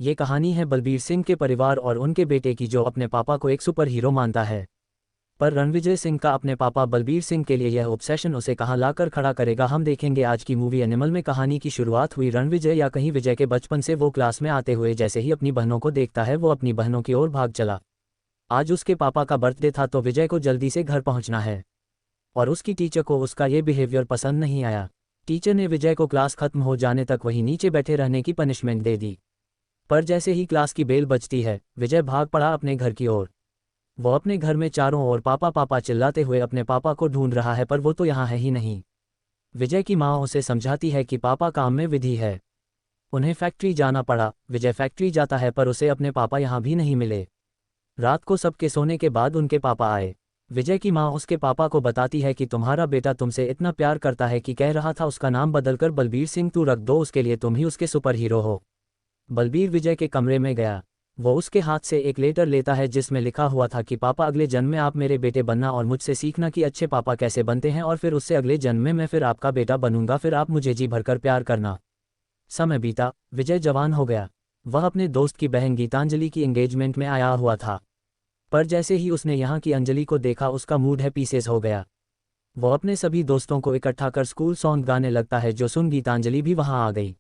ये कहानी है बलबीर सिंह के परिवार और उनके बेटे की जो अपने पापा को एक सुपर हीरो मानता है। पर रणविजय सिंह का अपने पापा बलबीर सिंह के लिए यह ऑब्सेशन उसे कहां लाकर खड़ा करेगा, हम देखेंगे आज की मूवी एनिमल में। कहानी की शुरुआत हुई रणविजय या कहीं विजय के बचपन से। वो क्लास में आते हुए जैसे ही अपनी बहनों को देखता है वो अपनी बहनों की ओर भाग चला। आज उसके पापा का बर्थडे था तो विजय को जल्दी से घर पहुंचना है और उसकी टीचर को उसका ये बिहेवियर पसंद नहीं आया। टीचर ने विजय को क्लास खत्म हो जाने तक वहीं नीचे बैठे रहने की पनिशमेंट दे दी। पर जैसे ही क्लास की बेल बजती है विजय भाग पड़ा अपने घर की ओर। वो अपने घर में चारों ओर पापा पापा चिल्लाते हुए अपने पापा को ढूंढ रहा है पर वो तो यहाँ है ही नहीं। विजय की माँ उसे समझाती है कि पापा काम में विधि है, उन्हें फैक्ट्री जाना पड़ा। विजय फैक्ट्री जाता है पर उसे अपने पापा यहाँ भी नहीं मिले। रात को सबके सोने के बाद उनके पापा आए। विजय की माँ उसके पापा को बताती है कि तुम्हारा बेटा तुमसे इतना प्यार करता है कि कह रहा था उसका नाम बदलकर बलबीर सिंह तू रख दो, उसके लिए तुम ही उसके सुपर हीरो हो। बलबीर विजय के कमरे में गया। वो उसके हाथ से एक लेटर लेता है जिसमें लिखा हुआ था कि पापा अगले जन्म में आप मेरे बेटे बनना और मुझसे सीखना कि अच्छे पापा कैसे बनते हैं, और फिर उससे अगले जन्म में मैं फिर आपका बेटा बनूंगा, फिर आप मुझे जी भरकर प्यार करना। समय बीता, विजय जवान हो गया। वह अपने दोस्त की बहन गीतांजलि की एंगेजमेंट में आया हुआ था। पर जैसे ही उसने यहाँ की अंजलि को देखा उसका मूड है पीसेस हो गया। वो अपने सभी दोस्तों को इकट्ठा कर स्कूल सॉन्ग गाने लगता है, जो सुन गीतांजलि भी वहाँ आ गई।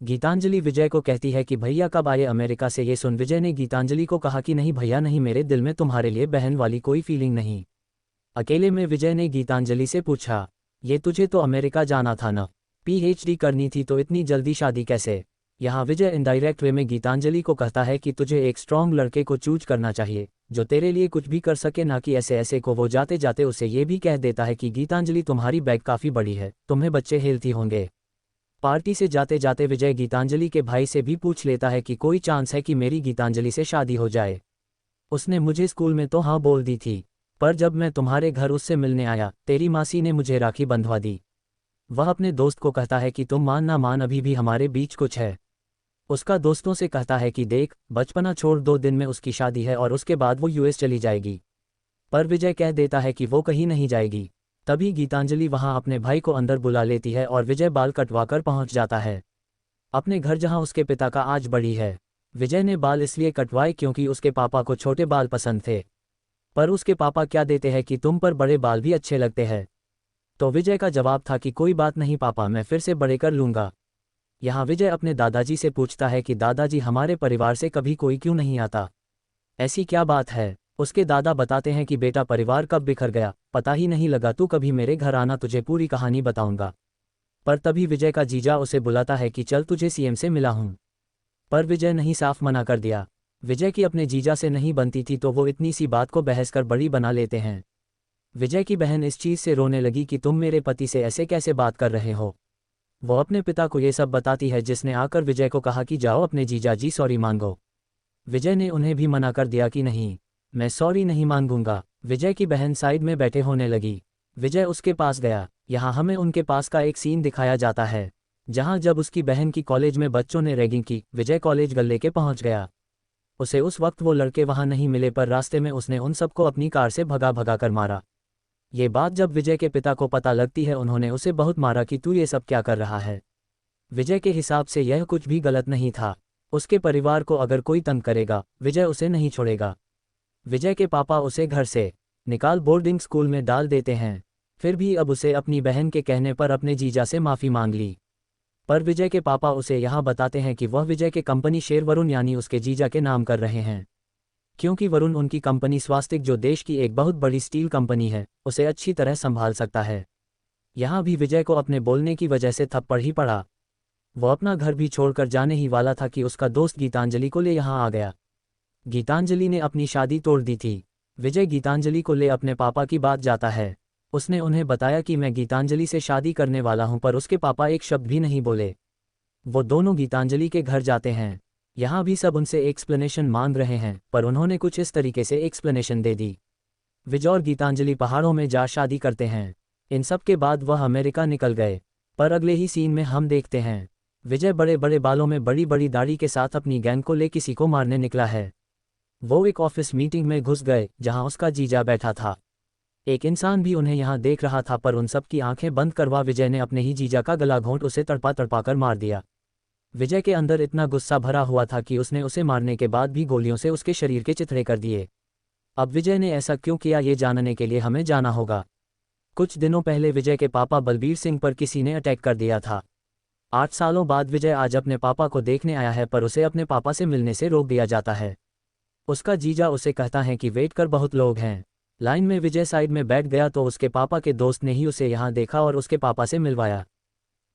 गीतांजलि विजय को कहती है कि भैया कब आए अमेरिका से। ये सुन विजय ने गीतांजलि को कहा कि नहीं भैया नहीं, मेरे दिल में तुम्हारे लिए बहन वाली कोई फीलिंग नहीं। अकेले में विजय ने गीतांजलि से पूछा, ये तुझे तो अमेरिका जाना था ना, पीएचडी करनी थी, तो इतनी जल्दी शादी कैसे। यहाँ विजय इनडायरेक्ट वे में गीतांजलि को कहता है कि तुझे एक स्ट्रॉन्ग लड़के को चूज करना चाहिए जो तेरे लिए कुछ भी कर सके, ना कि ऐसे ऐसे को। वो जाते जाते उसे ये भी कह देता है कि गीतांजलि तुम्हारी बैग काफ़ी बड़ी है, तुम्हें बच्चे हेल्थी होंगे। पार्टी से जाते जाते विजय गीतांजलि के भाई से भी पूछ लेता है कि कोई चांस है कि मेरी गीतांजलि से शादी हो जाए। उसने मुझे स्कूल में तो हाँ बोल दी थी, पर जब मैं तुम्हारे घर उससे मिलने आया तेरी मासी ने मुझे राखी बंधवा दी। वह अपने दोस्त को कहता है कि तुम मान ना मान अभी भी हमारे बीच कुछ है। उसका दोस्तों से कहता है कि देख बचपना छोड़, 2 दिन में उसकी शादी है और उसके बाद वो यूएस चली जाएगी। पर विजय कह देता है कि वो कहीं नहीं जाएगी। तभी गीतांजलि वहां अपने भाई को अंदर बुला लेती है और विजय बाल कटवाकर पहुंच जाता है अपने घर, जहां उसके पिता का आज बड़ी है। विजय ने बाल इसलिए कटवाए क्योंकि उसके पापा को छोटे बाल पसंद थे, पर उसके पापा क्या देते हैं कि तुम पर बड़े बाल भी अच्छे लगते हैं। तो विजय का जवाब था कि कोई बात नहीं पापा, मैं फिर से बड़े कर लूंगा। यहाँ विजय अपने दादाजी से पूछता है कि दादाजी हमारे परिवार से कभी कोई क्यों नहीं आता, ऐसी क्या बात है। उसके दादा बताते हैं कि बेटा परिवार कब बिखर गया पता ही नहीं लगा, तू कभी मेरे घर आना, तुझे पूरी कहानी बताऊंगा। पर तभी विजय का जीजा उसे बुलाता है कि चल तुझे सीएम से मिला हूं। पर विजय नहीं, साफ मना कर दिया। विजय की अपने जीजा से नहीं बनती थी तो वो इतनी सी बात को बहस कर बड़ी बना लेते हैं। विजय की बहन इस चीज़ से रोने लगी कि तुम मेरे पति से ऐसे कैसे बात कर रहे हो। वो अपने पिता को ये सब बताती है, जिसने आकर विजय को कहा कि जाओ अपने जीजा जी सॉरी मांगो। विजय ने उन्हें भी मना कर दिया कि नहीं, मैं सॉरी नहीं मांगूंगा। विजय की बहन साइड में बैठे होने लगी। विजय उसके पास गया। यहाँ हमें उनके पास का एक सीन दिखाया जाता है जहाँ जब उसकी बहन की कॉलेज में बच्चों ने रैगिंग की। विजय कॉलेज गल लेके पहुँच गया। उसे उस वक्त वो लड़के वहाँ नहीं मिले, पर रास्ते में उसने उन सबको अपनी कार से भगा भगा कर मारा। ये बात जब विजय के पिता को पता लगती है उन्होंने उसे बहुत मारा कि तू ये सब क्या कर रहा है। विजय के हिसाब से यह कुछ भी गलत नहीं था। उसके परिवार को अगर कोई तंग करेगा विजय उसे नहीं छोड़ेगा। विजय के पापा उसे घर से निकाल बोर्डिंग स्कूल में डाल देते हैं। फिर भी अब उसे अपनी बहन के कहने पर अपने जीजा से माफ़ी मांग ली। पर विजय के पापा उसे यहाँ बताते हैं कि वह विजय के कंपनी शेयर वरुण यानी उसके जीजा के नाम कर रहे हैं, क्योंकि वरुण उनकी कंपनी स्वास्तिक, जो देश की एक बहुत बड़ी स्टील कंपनी है, उसे अच्छी तरह संभाल सकता है। यहाँ भी विजय को अपने बोलने की वजह से थप्पड़ ही पड़ा। वो अपना घर भी छोड़कर जाने ही वाला था कि उसका दोस्त गीतांजलि को ले यहाँ आ गया। गीतांजलि ने अपनी शादी तोड़ दी थी। विजय गीतांजलि को ले अपने पापा की बात जाता है। उसने उन्हें बताया कि मैं गीतांजलि से शादी करने वाला हूं, पर उसके पापा एक शब्द भी नहीं बोले। वो दोनों गीतांजलि के घर जाते हैं। यहाँ भी सब उनसे एक्सप्लेनेशन मांग रहे हैं, पर उन्होंने कुछ इस तरीके से एक्सप्लेनेशन दे दी। विजय और गीतांजलि पहाड़ों में जा शादी करते हैं। इन सब के बाद वह अमेरिका निकल गए। पर अगले ही सीन में हम देखते हैं विजय बड़े बड़े बालों में बड़ी बड़ी दाढ़ी के साथ अपनी गैंग को ले किसी को मारने निकला है। वो एक ऑफिस मीटिंग में घुस गए जहां उसका जीजा बैठा था। एक इंसान भी उन्हें यहाँ देख रहा था, पर उन सब की आंखें बंद करवा विजय ने अपने ही जीजा का गला घोंट उसे तड़पा तड़पा कर मार दिया। विजय के अंदर इतना गुस्सा भरा हुआ था कि उसने उसे मारने के बाद भी गोलियों से उसके शरीर के चिथड़े कर दिए। अब विजय ने ऐसा क्यों किया ये जानने के लिए हमें जाना होगा। कुछ दिनों पहले विजय के पापा बलबीर सिंह पर किसी ने अटैक कर दिया था। 8 सालों बाद विजय आज अपने पापा को देखने आया है, पर उसे अपने पापा से मिलने से रोक दिया जाता है। उसका जीजा उसे कहता है कि वेट कर, बहुत लोग हैं। लाइन में विजय साइड में बैठ गया तो उसके पापा के दोस्त ने ही उसे यहाँ देखा और उसके पापा से मिलवाया।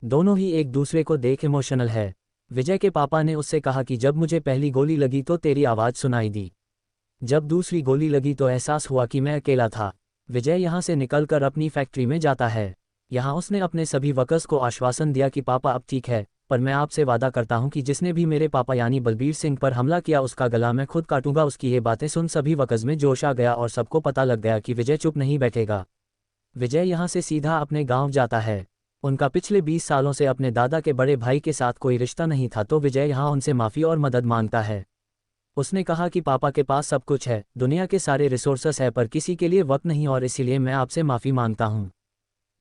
दोनों ही एक दूसरे को देख इमोशनल है। विजय के पापा ने उससे कहा कि जब मुझे पहली गोली लगी तो तेरी आवाज़ सुनाई दी, जब दूसरी गोली लगी तो एहसास हुआ कि मैं अकेला था। विजय यहाँ से निकलकर अपनी फैक्ट्री में जाता है। यहाँ उसने अपने सभी वर्कर्स को आश्वासन दिया कि पापा अब ठीक है, पर मैं आपसे वादा करता हूँ कि जिसने भी मेरे पापा यानी बलबीर सिंह पर हमला किया उसका गला मैं खुद काटूंगा। उसकी ये बातें सुन सभी वर्कर्स में जोश आ गया और सबको पता लग गया कि विजय चुप नहीं बैठेगा। विजय यहाँ से सीधा अपने गाँव जाता है। उनका पिछले 20 सालों से अपने दादा के बड़े भाई के साथ कोई रिश्ता नहीं था, तो विजय यहाँ उनसे माफ़ी और मदद मांगता है। उसने कहा कि पापा के पास सब कुछ है, दुनिया के सारे रिसोर्सेस है, पर किसी के लिए वक्त नहीं, और इसीलिए मैं आपसे माफ़ी मांगता हूँ।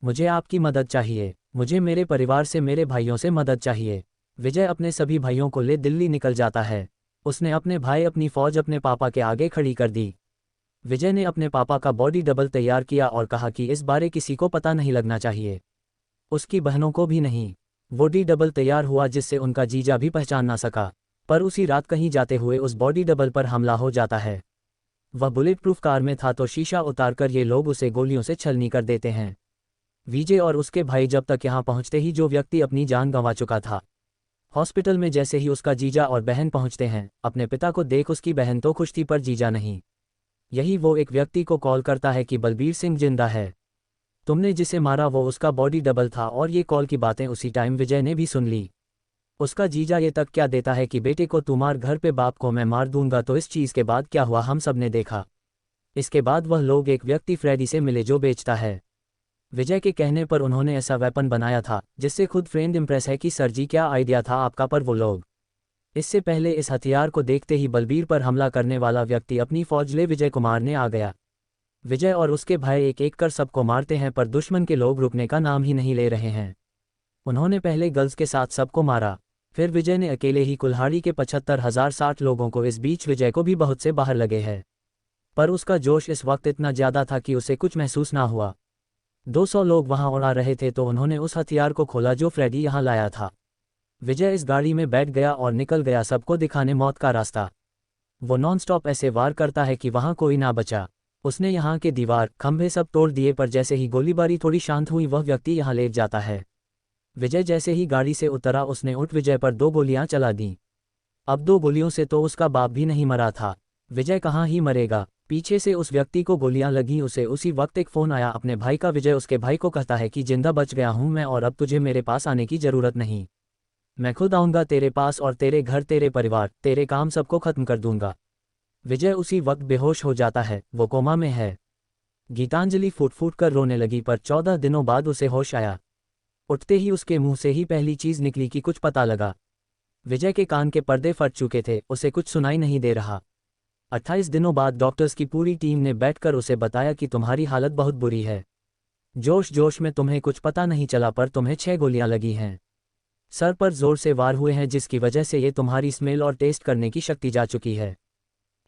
मुझे आपकी मदद चाहिए, मुझे मेरे परिवार से, मेरे भाइयों से मदद चाहिए। विजय अपने सभी भाइयों को ले दिल्ली निकल जाता है। उसने अपने भाई, अपनी फौज अपने पापा के आगे खड़ी कर दी। विजय ने अपने पापा का बॉडी डबल तैयार किया और कहा कि इस बारे किसी को पता नहीं लगना चाहिए, उसकी बहनों को भी नहीं। बॉडी डबल तैयार हुआ जिससे उनका जीजा भी पहचान ना सका, पर उसी रात कहीं जाते हुए उस बॉडी डबल पर हमला हो जाता है। वह बुलेट प्रूफ कार में था तो शीशा उतारकर ये लोग उसे गोलियों से छलनी कर देते हैं। विजय और उसके भाई जब तक यहाँ पहुँचते ही जो व्यक्ति अपनी जान गंवा चुका था। हॉस्पिटल में जैसे ही उसका जीजा और बहन पहुँचते हैं, अपने पिता को देख उसकी बहन तो खुश थी पर जीजा नहीं। यही वो एक व्यक्ति को कॉल करता है कि बलबीर सिंह जिंदा है, तुमने जिसे मारा वो उसका बॉडी डबल था। और ये कॉल की बातें उसी टाइम विजय ने भी सुन ली। उसका जीजा ये तक क्या देता है कि बेटे को तू मार, घर पे बाप को मैं मार दूंगा। तो इस चीज़ के बाद क्या हुआ हम सब ने देखा। इसके बाद वह लोग एक व्यक्ति फ्रेडी से मिले जो बेचता है। विजय के कहने पर उन्होंने ऐसा वेपन बनाया था जिससे खुद फ्रेंड इम्प्रेस है कि सर जी क्या आइडिया था आपका, पर वो लोग इससे पहले इस हथियार को देखते ही बलबीर पर हमला करने वाला व्यक्ति अपनी फौज ले विजय को मारने आ गया। विजय और उसके भाई एक एक कर सबको मारते हैं, पर दुश्मन के लोग रुकने का नाम ही नहीं ले रहे हैं। उन्होंने पहले गर्ल्स के साथ सबको मारा, फिर विजय ने अकेले ही कुल्हाड़ी के 75,060 लोगों को। इस बीच विजय को भी बहुत से बाहर लगे हैं, पर उसका जोश इस वक्त इतना ज़्यादा था कि उसे कुछ महसूस ना हुआ। 200 लोग वहां उड़ा रहे थे तो उन्होंने उस हथियार को खोला जो फ्रेडी यहाँ लाया था। विजय इस गाड़ी में बैठ गया और निकल गया सबको दिखाने मौत का रास्ता। वो नॉन स्टॉप ऐसे वार करता है कि वहां कोई ना बचा। उसने यहाँ के दीवार खंभे सब तोड़ दिए, पर जैसे ही गोलीबारी थोड़ी शांत हुई वह व्यक्ति यहाँ लेट जाता है। विजय जैसे ही गाड़ी से उतरा उसने उठ विजय पर 2 गोलियां चला दी। अब 2 गोलियों से तो उसका बाप भी नहीं मरा था, विजय कहाँ ही मरेगा। पीछे से उस व्यक्ति को गोलियां लगी। उसे उसी वक्त एक फ़ोन आया अपने भाई का। विजय उसके भाई को कहता है कि जिंदा बच गया हूँ मैं, और अब तुझे मेरे पास आने की ज़रूरत नहीं, मैं खुद आऊँगा तेरे पास और तेरे घर, तेरे परिवार, तेरे काम सबको ख़त्म कर दूंगा। विजय उसी वक्त बेहोश हो जाता है, वो कोमा में है। गीतांजलि फूट फूट कर रोने लगी, पर 14 दिनों बाद उसे होश आया। उठते ही उसके मुंह से ही पहली चीज़ निकली कि कुछ पता लगा। विजय के कान के पर्दे फट चुके थे, उसे कुछ सुनाई नहीं दे रहा। 28 दिनों बाद डॉक्टर्स की पूरी टीम ने बैठकर उसे बताया कि तुम्हारी हालत बहुत बुरी है। जोश जोश में तुम्हें कुछ पता नहीं चला, पर तुम्हें 6 गोलियां लगी हैं। सर पर जोर से वार हुए हैं जिसकी वजह से ये तुम्हारी स्मेल और टेस्ट करने की शक्ति जा चुकी है।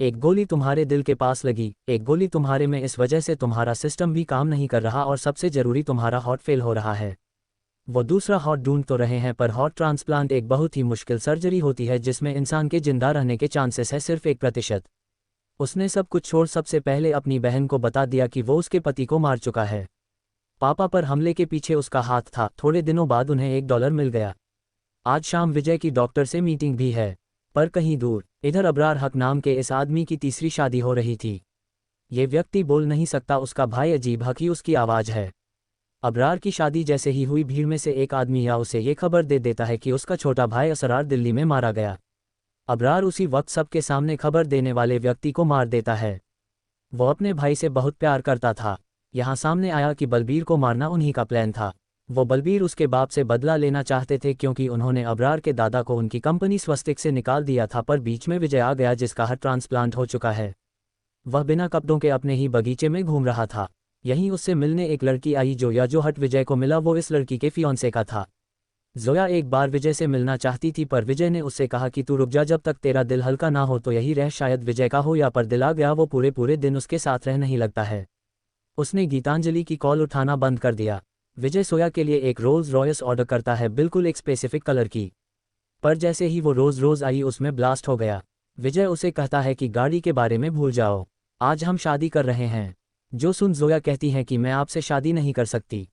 एक गोली तुम्हारे दिल के पास लगी, एक गोली तुम्हारे में, इस वजह से तुम्हारा सिस्टम भी काम नहीं कर रहा, और सबसे ज़रूरी तुम्हारा हार्ट फेल हो रहा है। वो दूसरा हार्ट ढूंढ तो रहे हैं, पर हार्ट ट्रांसप्लांट एक बहुत ही मुश्किल सर्जरी होती है जिसमें इंसान के जिंदा रहने के चांसेस है सिर्फ 1%। उसने सब कुछ छोड़ सबसे पहले अपनी बहन को बता दिया कि वो उसके पति को मार चुका है। पापा पर हमले के पीछे उसका हाथ था। थोड़े दिनों बाद उन्हें $1 मिल गया। आज शाम विजय की डॉक्टर से मीटिंग भी है, पर कहीं दूर। इधर अबरार हक नाम के इस आदमी की तीसरी शादी हो रही थी। ये व्यक्ति बोल नहीं सकता, उसका भाई अजीब हक ही उसकी आवाज़ है। अबरार की शादी जैसे ही हुई, भीड़ में से एक आदमी या उसे ये खबर दे देता है कि उसका छोटा भाई असरार दिल्ली में मारा गया। अबरार उसी वक्त सबके सामने खबर देने वाले व्यक्ति को मार देता है। वो अपने भाई से बहुत प्यार करता था। यहाँ सामने आया कि बलबीर को मारना उन्हीं का प्लान था। वो बलबीर उसके बाप से बदला लेना चाहते थे क्योंकि उन्होंने अबरार के दादा को उनकी कंपनी स्वस्तिक से निकाल दिया था, पर बीच में विजय आ गया जिसका हार्ट ट्रांसप्लांट हो चुका है। वह बिना कपड़ों के अपने ही बगीचे में घूम रहा था। यहीं उससे मिलने एक लड़की आई। जो हट विजय को मिला वो इस लड़की के फियांसे का था। जोया एक बार विजय से मिलना चाहती थी पर विजय ने उससे कहा कि तू रुक जा, जब तक तेरा दिल हल्का ना हो तो यही रह, शायद विजय का हो या पर दिल आ गया, वो पूरे पूरे दिन उसके साथ रह नहीं लगता है। उसने गीतांजलि की कॉल उठाना बंद कर दिया। विजय सोया के लिए एक रोल्स रॉयस ऑर्डर करता है, बिल्कुल एक स्पेसिफिक कलर की। पर जैसे ही वो रोज आई उसमें ब्लास्ट हो गया। विजय उसे कहता है कि गाड़ी के बारे में भूल जाओ, आज हम शादी कर रहे हैं। जो सुन जोया कहती है कि मैं आपसे शादी नहीं कर सकती,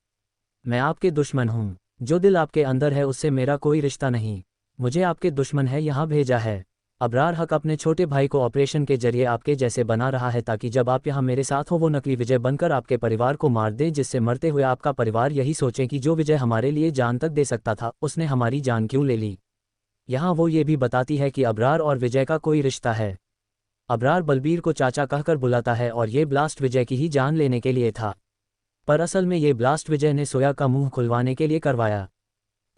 मैं आपके दुश्मन हूँ। जो दिल आपके अंदर है उससे मेरा कोई रिश्ता नहीं, मुझे आपके दुश्मन है यहाँ भेजा है। अबरार हक अपने छोटे भाई को ऑपरेशन के जरिए आपके जैसे बना रहा है ताकि जब आप यहाँ मेरे साथ हो वो नकली विजय बनकर आपके परिवार को मार दे, जिससे मरते हुए आपका परिवार यही सोचे कि जो विजय हमारे लिए जान तक दे सकता था उसने हमारी जान क्यों ले ली। यहाँ वो ये भी बताती है कि अबरार और विजय का कोई रिश्ता है। अबरार बलबीर को चाचा कहकर बुलाता है और ये ब्लास्ट विजय की ही जान लेने के लिए था। पर असल में ये ब्लास्ट विजय ने सोया का मुंह खुलवाने के लिए करवाया।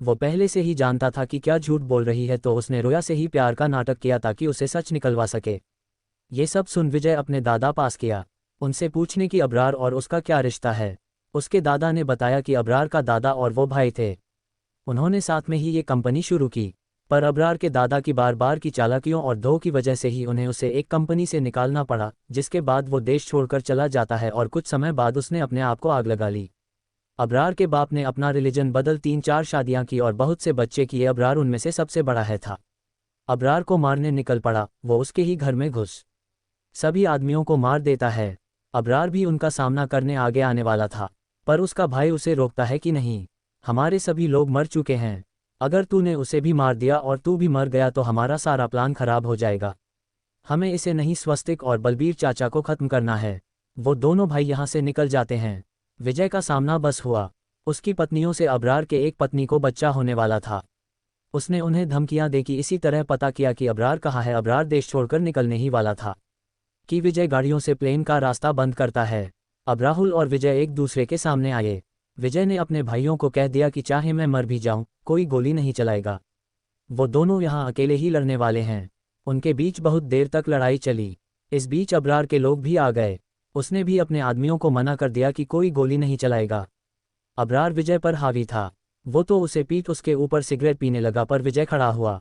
वो पहले से ही जानता था कि क्या झूठ बोल रही है, तो उसने रोया से ही प्यार का नाटक किया ताकि उसे सच निकलवा सके। ये सब सुन विजय अपने दादा पास किया, उनसे पूछने की अबरार और उसका क्या रिश्ता है। उसके दादा ने बताया कि अबरार का दादा और वो भाई थे, उन्होंने साथ में ही ये कंपनी शुरू की। पर अबरार के दादा की बार बार की चालाकियों और धोखे की वजह से ही उन्हें उसे एक कंपनी से निकालना पड़ा, जिसके बाद वो देश छोड़कर चला जाता है और कुछ समय बाद उसने अपने आप को आग लगा ली। अबरार के बाप ने अपना रिलीजन बदल 3-4 शादियां की और बहुत से बच्चे किए, अबरार उनमें से सबसे बड़ा है था। अबरार को मारने निकल पड़ा, वो उसके ही घर में घुस सभी आदमियों को मार देता है। अबरार भी उनका सामना करने आगे आने वाला था, पर उसका भाई उसे रोकता है कि नहीं, हमारे सभी लोग मर चुके हैं, अगर तूने उसे भी मार दिया और तू भी मर गया तो हमारा सारा प्लान खराब हो जाएगा। हमें इसे नहीं, स्वस्तिक और बलबीर चाचा को खत्म करना है। वो दोनों भाई यहाँ से निकल जाते हैं। विजय का सामना बस हुआ, उसकी पत्नियों से अबरार के एक पत्नी को बच्चा होने वाला था। उसने उन्हें धमकियां दे कि इसी तरह पता किया कि अबरार कहाँ है। अबरार देश छोड़कर निकलने ही वाला था कि विजय गाड़ियों से प्लेन का रास्ता बंद करता है। अब राहुल और विजय एक दूसरे के सामने आए। विजय ने अपने भाइयों को कह दिया कि चाहे मैं मर भी जाऊं, कोई गोली नहीं चलाएगा, वो दोनों यहाँ अकेले ही लड़ने वाले हैं। उनके बीच बहुत देर तक लड़ाई चली। इस बीच अबरार के लोग भी आ गए, उसने भी अपने आदमियों को मना कर दिया कि कोई गोली नहीं चलाएगा। अबरार विजय पर हावी था, वो तो उसे पीट उसके ऊपर सिगरेट पीने लगा, पर विजय खड़ा हुआ।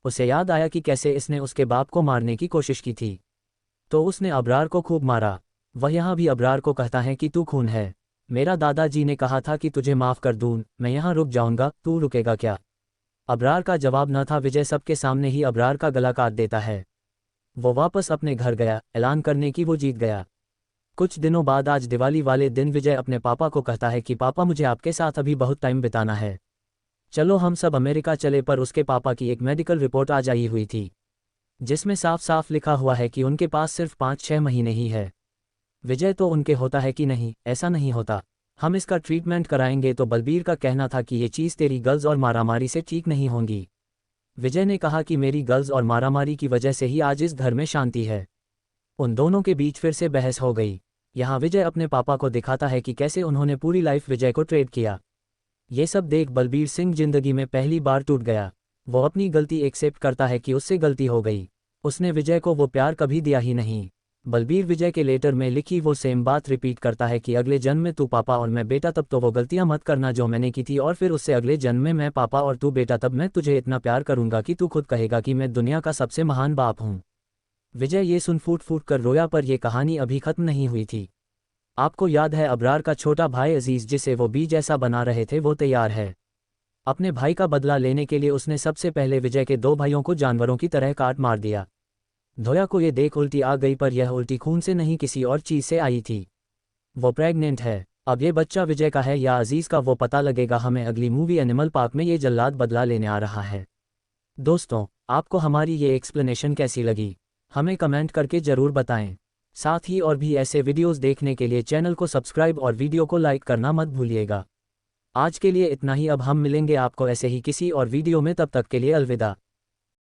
उसे याद आया कि कैसे इसने उसके बाप को मारने की कोशिश की थी, तो उसने अबरार को खूब मारा। वह यहाँ भी अबरार को कहता है कि तू खून है, मेरा दादाजी ने कहा था कि तुझे माफ़ कर दूँ, मैं यहाँ रुक जाऊँगा, तू रुकेगा क्या। अबरार का जवाब न था। विजय सबके सामने ही अबरार का गला काट देता है। वो वापस अपने घर गया, ऐलान करने की वो जीत गया। कुछ दिनों बाद आज दिवाली वाले दिन विजय अपने पापा को कहता है कि पापा मुझे आपके साथ अभी बहुत टाइम बिताना है, चलो हम सब अमेरिका चले। पर उसके पापा की एक मेडिकल रिपोर्ट आज आई हुई थी, जिसमें साफ साफ लिखा हुआ है कि उनके पास सिर्फ 5-6 महीने ही है। विजय तो उनके होता है कि नहीं, ऐसा नहीं होता, हम इसका ट्रीटमेंट कराएंगे। तो बलबीर का कहना था कि ये चीज़ तेरी गर्ल्स और मारामारी से ठीक नहीं होंगी। विजय ने कहा कि मेरी गर्ल्स और मारामारी की वजह से ही आज इस घर में शांति है। उन दोनों के बीच फिर से बहस हो गई। यहाँ विजय अपने पापा को दिखाता है कि कैसे उन्होंने पूरी लाइफ विजय को ट्रेड किया। ये सब देख बलबीर सिंह जिंदगी में पहली बार टूट गया। वो अपनी गलती एक्सेप्ट करता है कि उससे गलती हो गई, उसने विजय को वो प्यार कभी दिया ही नहीं। बलबीर विजय के लेटर में लिखी वो सेम बात रिपीट करता है कि अगले जन्म में तू पापा और मैं बेटा, तब तो वो गलतियां मत करना जो मैंने की थी, और फिर उससे अगले जन्म में मैं पापा और तू बेटा, तब मैं तुझे इतना प्यार करूंगा कि तू खुद कहेगा कि मैं दुनिया का सबसे महान बाप हूँ। विजय ये सुन फूट फूट कर रोया, पर यह कहानी अभी खत्म नहीं हुई थी। आपको याद है अबरार का छोटा भाई अजीज, जिसे वो बी जैसा बना रहे थे, वो तैयार है। अपने भाई का बदला लेने के लिए उसने सबसे पहले विजय के 2 भाइयों को जानवरों की तरह काट मार दिया। धोया को ये देख उल्टी आ गई, पर यह उल्टी खून से नहीं किसी और चीज़ से आई थी। वो प्रेग्नेंट है। अब ये बच्चा विजय का है या अजीज का, वो पता लगेगा हमें अगली मूवी एनिमल पार्क में ये जल्लाद बदला लेने आ रहा है। दोस्तों, आपको हमारी ये एक्सप्लेनेशन कैसी लगी, हमें कमेंट करके ज़रूर बताएं। साथ ही और भी ऐसे वीडियोस देखने के लिए चैनल को सब्सक्राइब और वीडियो को लाइक करना मत भूलिएगा। आज के लिए इतना ही, अब हम मिलेंगे आपको ऐसे ही किसी और वीडियो में, तब तक के लिए अलविदा।